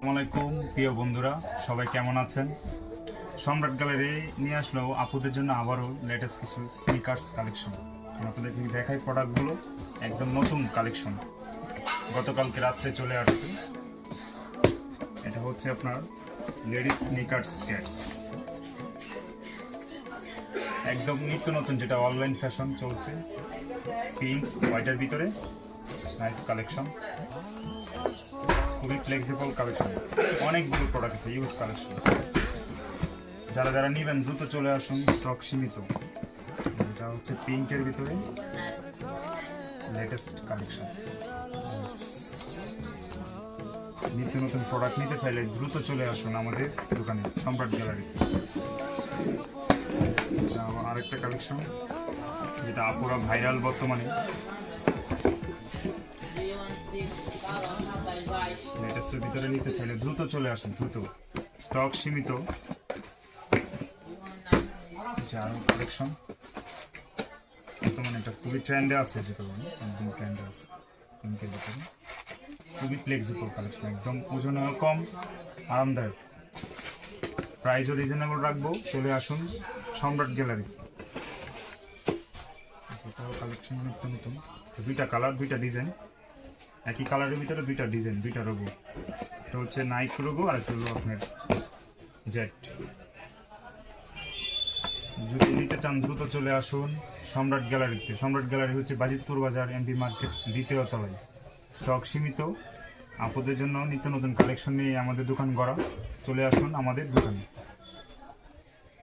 আসসালামু আলাইকুম প্রিয় বন্ধুরা, সবাই কেমন আছেন? সম্রাট গ্যালারি নিয়ে আসলো আপুদের জন্য আবারও লেটেস্ট কিছু স্নিকার্স কালেকশন। আপনাদের দেখাই প্রোডাক্টগুলো একদম নতুন কালেকশন, গতকালকে রাত্রে চলে আসছে। এটা হচ্ছে আপনার লেডিস স্নিকার্স ক্যাটস, একদম নিত্য নতুন, যেটা অনলাইন ফ্যাশন চলছে। পিঙ্ক হোয়াইটের ভিতরে নাইস কালেকশন, খুবই ফ্লেক্সিবল কালেকশন, অনেকগুলো প্রোডাক্ট আছে, ইউজ কালেকশন। যারা যারা নেবেন দ্রুত চলে আসুন, স্টক সীমিত। এটা হচ্ছে পিঙ্কের ভিতরে লেটেস্ট কালেকশন। নিত্য নতুন প্রোডাক্ট নিতে চাইলে দ্রুত চলে আসুন আমাদের দোকানে, সম্রাট গ্যালারিতে। আরেকটা কালেকশন যেটা আপুরা ভাইরাল বর্তমানে, লেটেস্টের ভিতরে নিতে চাইলে দ্রুত চলে আসুন, দ্রুত, স্টক সীমিত। কালেকশন বর্তমানে এটা খুবই ট্রেন্ডে আছে, যেটা বলি একদম ট্রেন্ডে আছে। পিঙ্কের ভিতরে খুবই ফ্লেক্সিবল কালেকশন, একদম ওজনেও কম, আরামদায়ক, প্রাইসও রিজনেবল রাখবো। চলে আসুন সম্রাট গ্যালারি। কালেকশন নিত্য নতুন, দুইটা কালার, দুইটা ডিজাইন, একই কালারের ভিতরে দুইটা ডিজাইন, দুইটা রোগো। এটা হচ্ছে নাইক রোগো আর একটা হলো আপনার জেট। যদি নিতে চান দ্রুত চলে আসুন সম্রাট গ্যালারিতে। সম্রাট গ্যালারি হচ্ছে বাজিতপুর বাজার, এমপি মার্কেট, দ্বিতীয় তলায়। স্টক সীমিত, আপুদের জন্য নিত্য নতুন কালেকশন নিয়ে আমাদের দোকান গড়া। চলে আসুন আমাদের দোকানে।